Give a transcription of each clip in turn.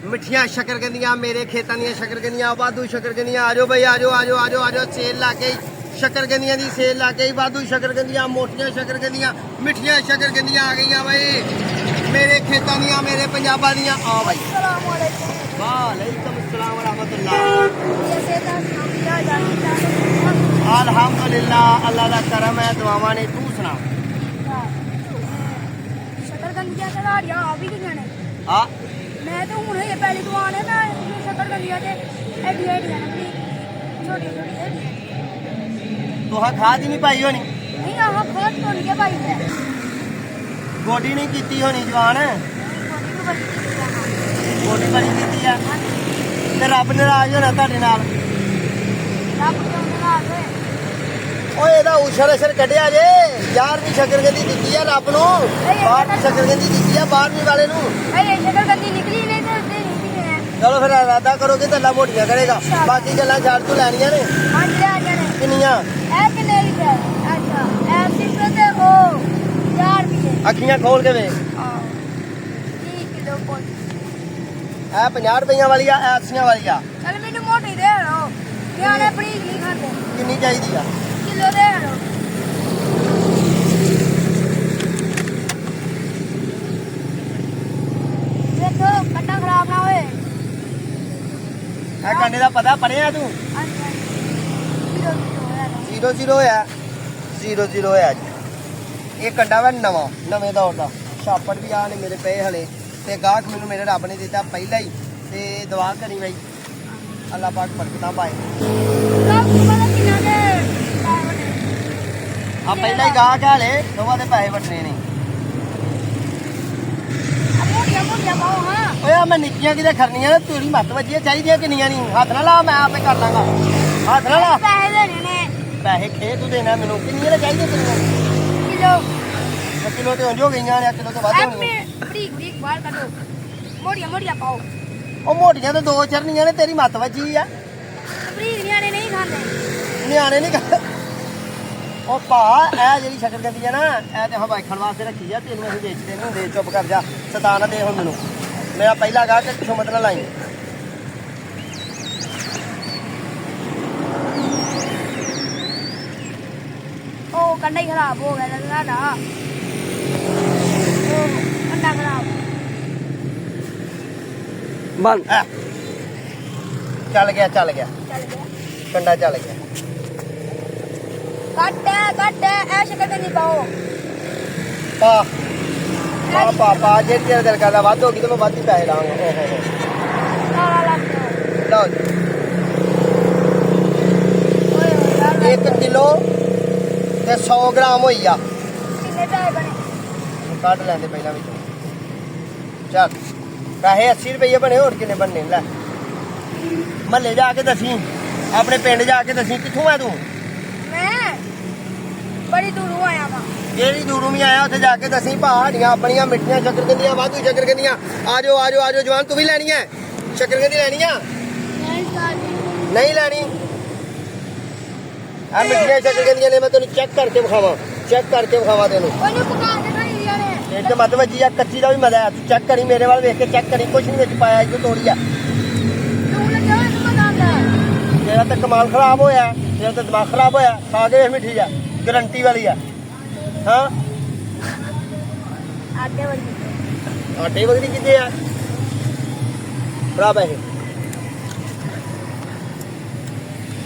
मिठिया शकरकंदियां मेरे खेतों दी शकरकंदियां वाधू शकरकंदियां आ जाओ भाई आ जाओ आ जाओ आ जाओ आ जाओ सेल ला के शकरकंदियां दी सेल ला के वाधू शकरकंदियां मोटियां शकरकंदियां मिठिया शकरकंदियां आ गई भाई मेरे खेतों दी मेरे पंजाबा दी आओ भाई वालेकुम अस्सलाम व रहमतुल्लाह अल्हम्दुलिल्लाह अल्लाह दा करम है दुआवां ने तू सुना शकरकंदियां ते लाड़ियां आ भी गईयां ने हां मैं तो हुण ये पहली दुकान है मैं शकरकंदियां ते एडी एडी ने छोटी छोटी तो हा खाद ही नहीं पाई होनी नहीं आह खोद तो नहीं के भाई है गोडी नहीं कीती होनी जवान गोडी बड़ी कीती है ते रब नाराज होना तुहाडे नाल रब क्यों नाराज होए ओए एदा उछर अछर कढिया जे 11वीं शकरकंदी दित्ती है रब नूं 12वीं शकरकंदी दित्ती है 12वीं वाले नूं ये शकरकंदी निकली नहीं तो दे नहीं है चलो फिर इरादा करो कि तल्ला मोटियां करेगा बाकी गल्लां छड़ तू लैनियां ने हां ले आ जाने किन्नियां ए किन्ने दी है अच्छा ए सिर्फ ते ओ 4 रुपए अखियां खोल के वे हां 30 किलो कोल ए 50 रुपइयां वाली आ 80 वाली आ चल मैनू मोटी दे रो यारे बड़ी नहीं खाते किन्नी चाहिदी आ किलो दे रो देखो कट्टा खराब ना होए ए कंडे दा पता पढ़िया तू 00 है 00 है जी ये कंडा वा नवा नवे दौर दा छापड़ भी आ ने मेरे पे हले ते गाहक मैनू मेरे रब ने दिता पहला ही ते दुआ करी भाई अल्लाह पाक बरकतां पाए आ पहला ही गाहक हाले दोवां दे पैसे वटने ने ओए मैं निक्कियां किते खरनियां ने तेरी मत वजिया चाहिदियां किन्नियां नहीं हाथ ना ला मैं आपे कर लांगा हाथ ना ला पैसे देने ने पैसे खे तू देना मैनू किन्नियां ने चाहिदियां किन्नियां किलो किलो ते हो गईयां ने किलो तो वध होणी बड़ी बड़ी बाहर काटो मोड़िया मोड़िया पाओ ओ मोटियां ते दो चरनियां ने तेरी मत वजी आ बड़ी नियाने नहीं खाते नियाने नहीं खाते ओ भा ए जेहड़ी शकरकंदी है ना ए ते हवाई खाण वास्ते रखी आ तेनू ਅਸੀਂ ਵੇਚਦੇ ਨਹੀਂ ਹੁੰਦੇ ਚੁੱਪ ਕਰ ਜਾ ਸਤਾ ਨਾ ਦੇ ਹੁਣ ਮੈਨੂੰ मेरा पहला गाहक है पिछों मत ना लाई ओ कंडा ही खराब हो गया साडा ओ कंडा खराब बंद चल गया चल गया कंडा चल गया कट ऐ शकरकंदी पाओ पा जे तेरा दिल करदा वध होगी तो मैं वध ही पैसे लांगा काला लग लो जी ओए यार 1 किलो ते 100 ग्राम होई आ कितने पैसे बने ਕੱਢ ਲੈਂਦੇ ਪਹਿਲਾਂ ਵਿੱਚ ਚੱਲ ਪੈਸੇ 80 ਰੁਪਏ ਬਣੇ ਹੋਰ ਕਿੰਨੇ ਬਣਨੇ ਲੈ ਮਹੱਲੇ ਜਾ ਕੇ ਦਸੀ ਆਪਣੇ ਪਿੰਡ ਜਾ ਕੇ ਦਸੀ ਕਿੱਥੋਂ ਆ ਤੂੰ मैं बड़ी दूरों आया वा ਜਿਹੜੀ ਦੂਰੋਂ ਵੀ ਆਇਆ ਉੱਥੇ ਜਾ ਕੇ ਦਸੀ ਪਹਾੜੀਆਂ ਆਪਣੀਆਂ ਮਿੱਠੀਆਂ ਸ਼ੱਕਰਕੰਦੀਆਂ ਵਾਧੂ ਸ਼ੱਕਰਕੰਦੀਆਂ ਆ ਜਾਓ ਜਵਾਨ ਤੂੰ ਵੀ ਲੈਣੀ ਹੈ ਸ਼ੱਕਰਕੰਦੀ ਲੈਣੀ ਆ ਨਹੀਂ ਲੈਣੀ ਆ ਮਿੱਠੀਆਂ ਸ਼ੱਕਰਕੰਦੀਆਂ ਨੇ ਮੈਂ ਤੈਨੂੰ ਚੈੱਕ ਕਰਕੇ ਵਿਖਾਵਾਂ ਤੈਨੂੰ ਉਹਨੂੰ ਪਕਾ ਕੇ ਖਾਈ ਜਾਣੇ ਇਹ ਤੇ ਮਤ ਵੱਜੀ ਆ ਕੱਚੀ ਦਾ ਵੀ ਮਜ਼ਾ ਆ ਤੂੰ ਚੈੱਕ ਕਰੀ ਮੇਰੇ ਵੱਲ ਵੇਖ ਕੇ ਚੈੱਕ ਕਰੀ ਕੁਛ ਨਹੀਂ ਵਿੱਚ ਪਾਇਆ ਇਹ ਤੋੜੀ ਆ ਤੂੰ ਲੱਗਿਆ ਤੂੰ ਮਜ਼ਾਂਦਾ ਤੇਰਾ ਤਾਂ ਕਮਾਲ ਖਰਾਬ ਹੋਇਆ ਤੇਰਾ ਤਾਂ ਦਿਮਾਗ ਖਰਾਬ ਹੋਇਆ ਖਾ ਕੇ ਵੇਖ ਮਿੱਠੀ ਆ ਗਰੰਟੀ ਵਾਲੀ ਆ ਹਾਂ ਆਗੇ ਵੱਲ ਆਟੇ ਵਗਦੀ ਕਿੱਥੇ ਆ ਖਰਾਬ ਹੈ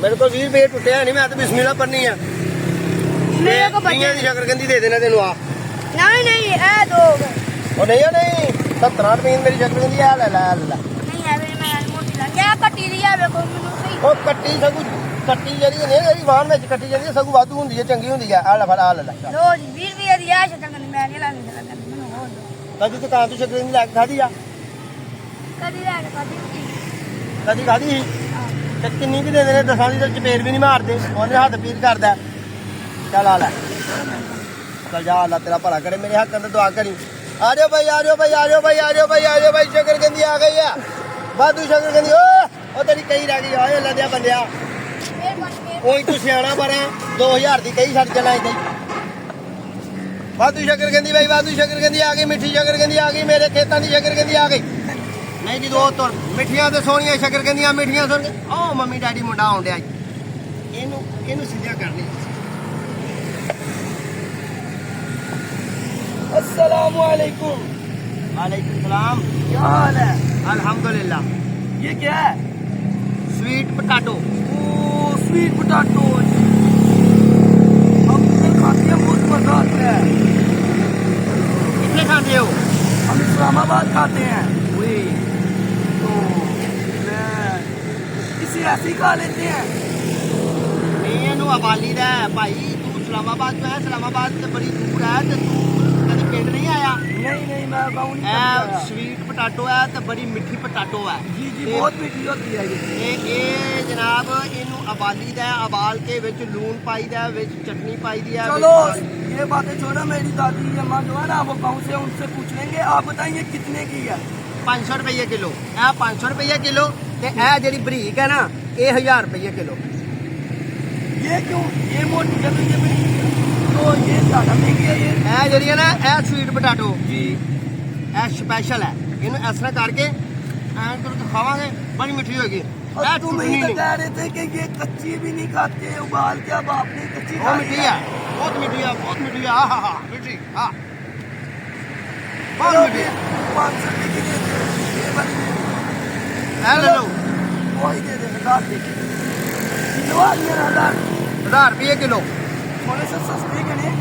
ਮੇਰੇ ਕੋਲ 20 ਰੁਪਏ ਟੁੱਟਿਆ ਨਹੀਂ ਮੈਂ ਤਾਂ ਬਿਸਮਿਲ੍ਲਾ ਪੜਨੀ ਆ ਮੇਰੇ ਕੋ ਬੱਚਿਆਂ ਦੀ ਸ਼ਕਰਕੰਦੀ ਦੇ ਦੇਣਾ ਤੈਨੂੰ ਆ नहीं ए दो ਉਹ ਨਹੀਂ 70 ਰੁਪਏ ਮੇਰੀ ਸ਼ਕਰਕੰਦੀ ਆ ਲੈ नहीं है मैं मोटी लग गया कटी दिया देखो मैनू सही ਉਹ ਕੱਟੀ ਜਿਹੜੀ ਨੇ ਜਿਹੜੀ ਵਾਹਨ ਵਿੱਚ ਕੱਟੀ ਜਾਂਦੀ ਹੈ ਸਗੋਂ ਵਾਧੂ ਹੁੰਦੀ ਹੈ ਚੰਗੀ ਹੁੰਦੀ ਹੈ ਆ ਲੈ ਫੜ ਆ ਲੈ रोज 20 रुपए दिया शकरकंदी मैं नहीं लानी शकरकंदी मैनू हो दो ਕਦੀ ਦੁਕਾਨ ਤੋਂ ਸ਼ਕਰਕੰਦੀ ਲੈ ਕੇ ਖਾਧੀ ਆ कदी ले के कदी ਕਦੀ ਖਾਧੀ ਸੀ ਤੇ ਕਿੰਨੀ ਕੁ ਦੇ ਦੇਣੇ ਦਸਾਂ ਦੀ ਤੇ ਚਪੇੜ ਵੀ ਨਹੀਂ ਮਾਰਦੇ ਉਹਨੇ ਹੱਥ ਪੀਰ ਕਰਦਾ ਚੱਲ ਆ ਲੈ चल जा अल्लाह तेरा भला करे मेरे हक अंदर दुआ करी आ जाओ भाई शकरकंदी आ गई है वाधू शकरकंदी ओ तेरी कई रह गई ओए अल्लाह दिया बंदिया ओए तू सियाना बड़ा 2000 दी कई छड़ चला इधर वाधू शकरकंदी भाई वाधू शकरकंदी आ गई मिठी शकरकंदी आ गई मेरे खेतों की शकरकंदी आ गई ਨਹੀਂ ਜਦੋਂ ਉਹ ਤੁਰ ਮਿੱਠੀਆਂ ਤੇ ਸੋਹਣੀਆਂ ਸ਼ਕਰਕੰਦੀਆਂ ਮਿੱਠੀਆਂ ਸੁਣ ਕੇ ਉਹ ਮੰਮੀ ਡੈਡੀ ਮੁੰਡਾ ਆਉਣ ਡਿਆ ਇਹਨੂੰ ਸਿੱਧਾ ਕਰਨੀ अस्सलाम वालेकुम। वालेकुम सलाम क्या हाल है? अल्हम्दुलिल्लाह ये क्या है? स्वीट पोटैटो ओ स्वीट पोटैटो। हम इसे खाते हैं, बहुत मजा आता है। कितने खाते हो हम इस्लामाबाद खाते हैं। वही तो मैं इसे ऐसे ही खा लेते हैं। नहीं ਇਹਨੂੰ ਅਬਾਲੀ ਦਾ ਹੈ ਭਾਈ ਤੂੰ ਇਸਲਾਮਾਬਾਦ ਤੋਂ ਹੈ ਇਸਲਾਮਾਬਾਦ ਤੇ ਬੜੀ ਦੂਰ ਹੈ ਤੇ ਤੂੰ ਕਦੀ ਪਿੰਡ ਨਹੀਂ ਆਇਆ नहीं नहीं मैं गाँव नहीं ਇਹ खाता। ਸਵੀਟ ਪੋਟੈਟੋ ਹੈ ਤੇ ਬੜੀ ਮਿੱਠੀ ਪੋਟੈਟੋ ਹੈ जी जी ਤੇ बहुत मीठी होती है ये। ਇਹ ਜਨਾਬ ਇਹਨੂੰ ਅਬਾਲੀ ਦਾ ਹੈ, ਉਬਾਲ ਕੇ ਵਿੱਚ ਲੂਣ ਪਾਈਦਾ ਹੈ, ਵਿੱਚ ਚਟਨੀ ਪਾਈਦੀ ਹੈ चलो ये बातें छोड़ो, मेरी दादी अम्मा जो है ना वो गाँव से उनसे पूछ लेंगे। आप बताइए कितने की है? 500 ਰੁਪਏ ਕਿਲੋ ਇਹ 500 ਰੁਪਏ ਕਿਲੋ ਤੇ ਇਹ ਜਿਹੜੀ ਬਰੀਕ ਹੈ ਨਾ ਇਹ 1000 ਰੁਪਏ ਕਿਲੋ ये क्यों? ये मोटी जब ये बड़ी तो ये ज़्यादा महंगी है ये। ਇਹ ਜਿਹੜੀ ਹੈ ਨਾ ਇਹ ਸਵੀਟ ਪੋਟੈਟੋ जी ਇਹ ਸਪੈਸ਼ਲ ਹੈ ਇਹਨੂੰ ਇਸ ਤਰ੍ਹਾਂ ਕਰਕੇ ਐਂ ਕਰਕੇ ਖਾਵਾਂਗੇ ਬੜੀ ਮਿੱਠੀ ਹੋਏਗੀ और ਇਹ तुम ਟੁੱਟਣੀ ही तो ਨਹੀਂ कह रहे थे कि ये कच्ची भी नहीं खाते, उबाल के अब आपने कच्ची ਉਹ खा ਮਿੱਠੀ ली ਹੈ ਬਹੁਤ ਮਿੱਠੀ ਹੈ ਬਹੁਤ ਮਿੱਠੀ ਹੈ ਆਹ ਹਾ ਮਿੱਠੀ ਹਾਂ चलो ਬਹੁਤ ਮਿੱਠੀ फिर 500 रुपये की दे दो। ये वाली ਇਹ ਲੈ ਲਓ वही दे दे 1000 दे किलो आ गया 1000। 1000 ਰੁਪਏ ਕਿਲੋ थोड़े से सस्ते के नहीं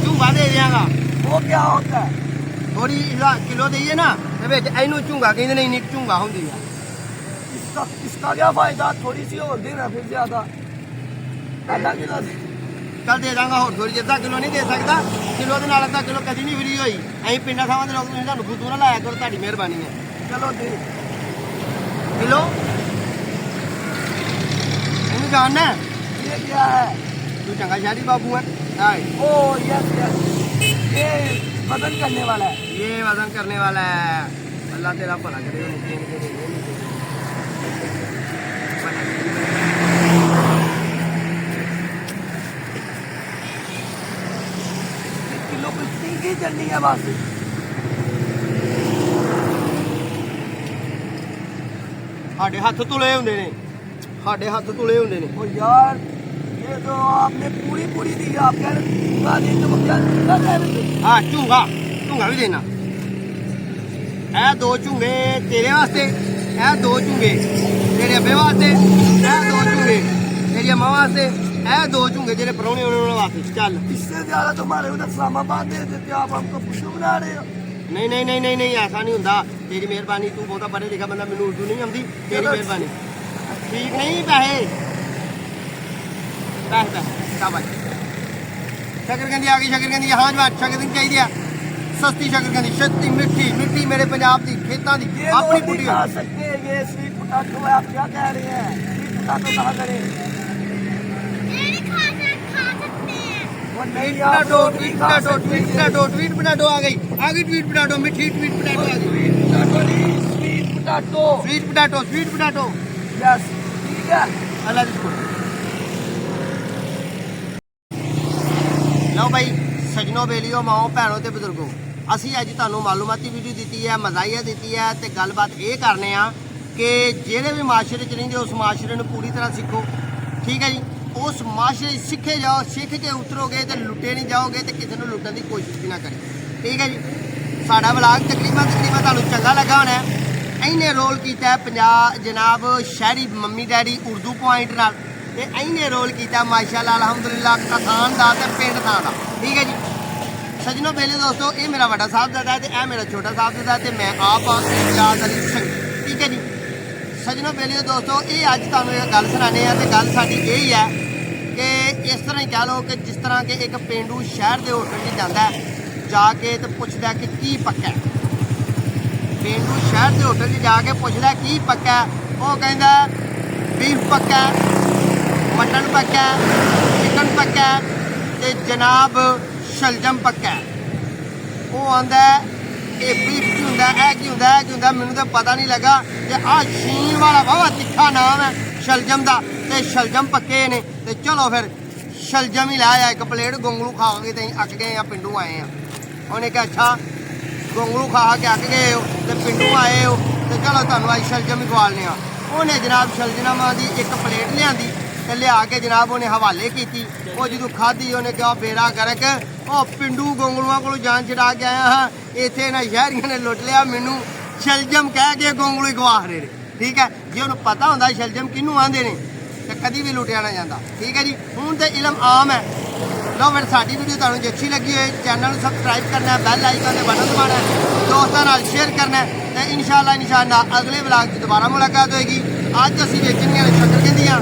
ਝੂੰਗਾ ਦੇ ਦਿਆਂਗਾ वो क्या होता है? ਥੋੜੀ ਕਿਲੋ ਦੇਈਏ ਨਾ ਤੇ ਵਿੱਚ ਇਹਨੂੰ ਝੂੰਗਾ ਕਹਿੰਦੇ ਨੇ ਇੰਨੀ ਕੁ ਝੂੰਗਾ ਹੁੰਦੀ ਆ इसका क्या फायदा? थोड़ी सी और देना फिर ज्यादा। आधा किलो दे। ਚੱਲ ਦੇ ਦਾਂਗਾ ਹੋਰ ਥੋੜੀ ਅੱਧਾ ਕਿਲੋ ਨਹੀਂ ਦੇ ਸਕਦਾ ਕਿਲੋ ਦੇ ਨਾਲ ਅੱਧਾ ਕਿਲੋ ਕਦੀ ਨਹੀਂ ਫਰੀ ਹੋਈ ਅਸੀਂ ਪਿੰਡਾਂ ਥਾਵਾਂ ਦੇ ਲੋਕ ਤੁਸੀਂ ਤੁਹਾਨੂੰ ਫੁੱਦੂ ਨਾ ਲਾਇਆ ਕਰੋ ਤੁਹਾਡੀ ਮਿਹਰਬਾਨੀ ਹੈ चलो दे। ਕਿਲੋ ਇਹਨੂੰ ਜਾਣਨਾ ਹੈ? ये क्या है? ਤੂੰ ਚੰਗਾ ਸ਼ਾਦੀ ਬਾਬੂ ਹੈ ਹਾਏ ओ यस यस ये वजन करने वाला है। ये वजन करने वाला है अल्लाह तेरा भला करे नीचे नीचे नीचे नीचे। एक किलो कितनी की चलनी है बस? ਸਾਡੇ ਹੱਥ ਤੁਲੇ ਹੁੰਦੇ ਨੇ ਸਾਡੇ ਹੱਥ ਤੁਲੇ ਹੁੰਦੇ ਨੇ ओ यार ये तो आपने पूरी पूरी दी। आप कह रहे थे पूरा दे तो क्या क्या कह रहे थे? ਹਾਂ ਝੂੰਗਾ ਝੂੰਗਾ ਵੀ ਦੇਣਾ ਇਹ ਦੋ ਝੂੰਗੇ ਤੇਰੇ ਵਾਸਤੇ ਇਹ ਦੋ ਝੂੰਗੇ ਤੇਰੇ ਅੱਬੇ ਵਾਸਤੇ ਇਹ ਦੋ ਝੂੰਗੇ ਤੇਰੀ ਮਾਂ ਵਾਸਤੇ ਇਹ ਦੋ ਝੂੰਗੇ ਜਿਹੜੇ ਪਰੌਣੇ ਉਹਨਾਂ ਵਾਸਤੇ ਚੱਲ इससे ज्यादा तो हमारे उधर इस्लामाबाद दे देते, आप हमको पुष्टू बना रहे हो। ਨਹੀਂ ਨਹੀਂ ਨਹੀਂ ਨਹੀਂ ਨਹੀਂ ਐਸਾ ਨਹੀਂ ਹੁੰਦਾ ਤੇਰੀ ਮਿਹਰਬਾਨੀ ਤੂੰ ਬਹੁਤਾ ਪੜ੍ਹੇ ਲਿਖਿਆ ਬੰਦਾ ਮੈਨੂੰ ਉਰਦੂ ਨਹੀਂ ਆਉਂਦੀ ਤੇਰੀ ਮਿਹਰਬਾਨੀ ਠੀਕ ਨਹੀਂ ਪੈਸੇ ਪੈਸੇ ਸ਼ਾਬਾਸ਼ ਸ਼ਕਰਕੰਦੀ ਆ ਗਈ ਸ਼ਕਰਕੰਦੀ ਹਾਂ ਜਵਾਨ ਸ਼ਕਰਕੰਦੀ ਚਾਹੀਦੀ ਆ ਸਸਤੀ ਸ਼ਕਰਕੰਦੀ ਛੱਤੀ ਮਿੱਠੀ ਮਿੱਠੀ ਮੇਰੇ ਪੰਜਾਬ ਦੀ ਖੇਤਾਂ ਦੀ ये ਆਪਣੀ लोग नहीं ਬੁੱਢੀ खा सकते, ये स्वीट पोटैटो है। आप क्या कह रहे हैं? स्वीट पोटैटो कहाँ करें? वो नहीं आप पटाटो लोग नहीं ट्वीट खा पटाटो सकते ट्वीट ये। पटाटो ट्वीट पटाटो आ गई ट्वीट पटाटो मिठी ट्वीट पटाटो आ गई पोटैटो नहीं, sweet potato. Sweet potato yes ठीक है। अल्लाह जिसको ਲਓ ਭਾਈ ਸਜਣੋ ਬੇਲੀਓ ਮਾਓ ਭੈਣੋ ਤੇ ਬਜ਼ੁਰਗੋ ਅਸੀਂ ਅੱਜ ਤੁਹਾਨੂੰ ਮਾਲੂਮਾਤੀ ਵੀਡੀਓ ਦਿੱਤੀ ਹੈ ਮਜ਼ਾਹੀਆ ਦਿੱਤੀ ਹੈ ਤੇ ਗੱਲਬਾਤ ਇਹ ਕਰਨੇ ਆ ਕਿ ਜਿਹੜੇ ਵੀ ਮਾਸ਼ਰੇ 'ਚ ਰਹਿੰਦੇ ਉਸ ਮਾਸ਼ਰੇ ਨੂੰ ਪੂਰੀ ਤਰ੍ਹਾਂ ਸਿੱਖੋ ਠੀਕ ਹੈ ਜੀ ਉਸ ਮਾਸ਼ਰੇ 'ਚ ਸਿੱਖੇ ਜਾਓ ਸਿੱਖ ਕੇ ਉਤਰੋਗੇ ਤੇ ਲੁੱਟੇ ਨਹੀਂ ਜਾਓਗੇ ਤੇ ਕਿਸੇ ਨੂੰ ਲੁੱਟਣ ਦੀ ਕੋਸ਼ਿਸ਼ ਵੀ ਨਾ ਕਰੇ ਠੀਕ ਹੈ ਜੀ ਸਾਡਾ ਵਲਾਗ ਤਕਰੀਬਨ ਤੁਹਾਨੂੰ ਚੰਗਾ ਲੱਗਾ ਹੋਣਾ ਇਹਨੇ ਰੋਲ ਕੀਤਾ ਹੈ ਜਨਾਬ ਸ਼ਹਿਰੀ ਮੰਮੀ ਡੈਡੀ ਉਰਦੂ ਪੁਆਇੰਟ ਨਾਲ ਤੇ ਇਹਨੇ ਰੋਲ ਕੀਤਾ ਮਾਸ਼ਾਅੱਲਾ ਅਲਹਮਦੁਲਿਲਾ ਕਥਾਨ ਦਾ ਤੇ ਪਿੰਡ ਥਾਂ ਦਾ ਠੀਕ ਹੈ ਜੀ ਸਜਣੋ ਬੇਲੇ ਦੋਸਤੋ ਇਹ ਮੇਰਾ ਵੱਡਾ ਸਾਹਿਬਜ਼ਾਦਾ ਹੈ ਤੇ ਇਹ ਮੇਰਾ ਛੋਟਾ ਸਾਹਿਬਜ਼ਾਦਾ ਤੇ ਮੈਂ ਆਪ ਇਮਤਿਆਜ਼ ਅਲੀ ਸਿੰਘ ਠੀਕ ਹੈ ਜੀ ਸਜਣੋ ਬੇਲੇ ਦੋਸਤੋ ਇਹ ਅੱਜ ਤੁਹਾਨੂੰ ਇਹ ਗੱਲ ਸੁਣਾਉਂਦੇ ਆ ਤੇ ਗੱਲ ਸਾਡੀ ਇਹ ਹੀ ਹੈ ਕਿ ਇਸ ਤਰ੍ਹਾਂ ਹੀ ਕਹਿ ਲਓ ਕਿ ਜਿਸ ਤਰ੍ਹਾਂ ਕਿ ਇੱਕ ਪੇਂਡੂ ਸ਼ਹਿਰ ਦੇ ਹੋਟਲ 'ਚ ਜਾਂਦਾ ਹੈ ਜਾ ਕੇ ਤੇ ਪੁੱਛਦਾ ਕਿ ਕੀ ਪੱਕਾ ਹੈ ਪੇਂਡੂ ਸ਼ਹਿਰ ਦੇ ਹੋਟਲ 'ਚ ਜਾ ਕੇ ਪੁੱਛਦਾ ਕੀ ਪੱਕਾ ਉਹ ਕਹਿੰਦਾ ਬੀਫ ਪੱਕਾ ਮਟਨ ਪੱਕਾ ਚਿਕਨ ਪੱਕਾ ਤੇ ਜਨਾਬ ਸ਼ਲਜਮ ਪੱਕਾ ਉਹ ਆਂਦਾ ਇਹ ਬੀਫ ਕੀ ਹੁੰਦਾ ਇਹ ਕੀ ਹੁੰਦਾ ਇਹ ਕੀ ਹੁੰਦਾ ਮੈਨੂੰ ਤਾਂ ਪਤਾ ਨਹੀਂ ਲੱਗਾ ਕਿ ਆਹ ਸ਼ੀਨ ਵਾਲਾ ਬਾਵਾ ਤਿੱਖਾ ਨਾਮ ਹੈ ਸ਼ਲਜਮ ਦਾ ਤੇ ਸ਼ਲਜਮ ਪੱਕੇ ਨੇ ਤੇ ਚਲੋ ਫਿਰ ਸ਼ਲਜਮ ਹੀ ਲਾਇਆ ਇੱਕ ਪਲੇਟ ਗੋਂਗਲੂ ਖਾ ਕੇ ਤੇ ਅੱਕ ਗਏ ਆ ਪਿੰਡੋਂ ਆਏ ਆ ਉਹਨੇ ਕਿਹਾ ਅੱਛਾ ਗੋਂਗਲੂ ਖਾ ਕੇ ਅੱਕ ਗਏ ਹੋ ਤੇ ਪਿੰਡੂ ਆਏ ਹੋ ਤੇ ਚਲੋ ਤੁਹਾਨੂੰ ਅੱਜ ਸ਼ਲਜਮ ਹੀ ਖਵਾਲਨੇ ਆ। ਉਹਨੇ ਜਨਾਬ ਸ਼ਲਜਮਾਂ ਦੀ ਇੱਕ ਪਲੇਟ ਲਿਆਂਦੀ ਤੇ ਲਿਆ ਕੇ ਜਨਾਬ ਉਹਨੇ ਹਵਾਲੇ ਕੀਤੀ। ਉਹ ਜਦੋਂ ਖਾਧੀ ਉਹਨੇ ਕਿਹਾ ਬੇੜਾ ਗਰਕ, ਉਹ ਪਿੰਡੂ ਗੋਂਗਲੂਆਂ ਕੋਲੋਂ ਜਾਨ ਛਡਾ ਕੇ ਆਇਆ ਹਾਂ, ਇੱਥੇ ਇਹਨਾਂ ਸ਼ਹਿਰੀਆਂ ਨੇ ਲੁੱਟ ਲਿਆ ਮੈਨੂੰ, ਸ਼ਲਜਮ ਕਹਿ ਕੇ ਗੋਂਗਲੂ ਹੀ ਗਵਾ ਰਹੇ ਨੇ। ਠੀਕ ਹੈ, ਜੇ ਉਹਨੂੰ ਪਤਾ ਹੁੰਦਾ ਸ਼ਲਜਮ ਕਿਹਨੂੰ ਆਂਦੇ ਨੇ ਤੇ ਕਦੀ ਵੀ ਲੁੱਟਿਆ ਨਾ ਜਾਂਦਾ। ਠੀਕ ਹੈ ਜੀ, ਹੁਣ ਤੇ ਇਲਮ ਆਮ ਹੈ। ਲਓ ਫਿਰ ਸਾਡੀ ਵੀਡੀਓ ਤੁਹਾਨੂੰ ਜੇ ਅੱਛੀ ਲੱਗੀ ਹੋਏ ਚੈਨਲ ਨੂੰ ਸਬਸਕ੍ਰਾਈਬ ਕਰਨਾ ਹੈ, ਬੈਲ ਆਈਕਨ ਤੇ ਬਟਨ ਦਬਾਉਣਾ ਹੈ, ਦੋਸਤਾਂ ਨਾਲ ਸ਼ੇਅਰ ਕਰਨਾ ਹੈ ਤੇ ਇਨਸ਼ਾਅੱਲਾ ਅਗਲੇ ਵਲੌਗ 'ਚ ਦੁਬਾਰਾ ਮੁਲਾਕਾਤ ਹੋਏਗੀ। ਅੱਜ ਅਸੀਂ ਵੇਚਣੀਆਂ ਨੇ ਸ਼ੱਕਰਕੰਦੀਆਂ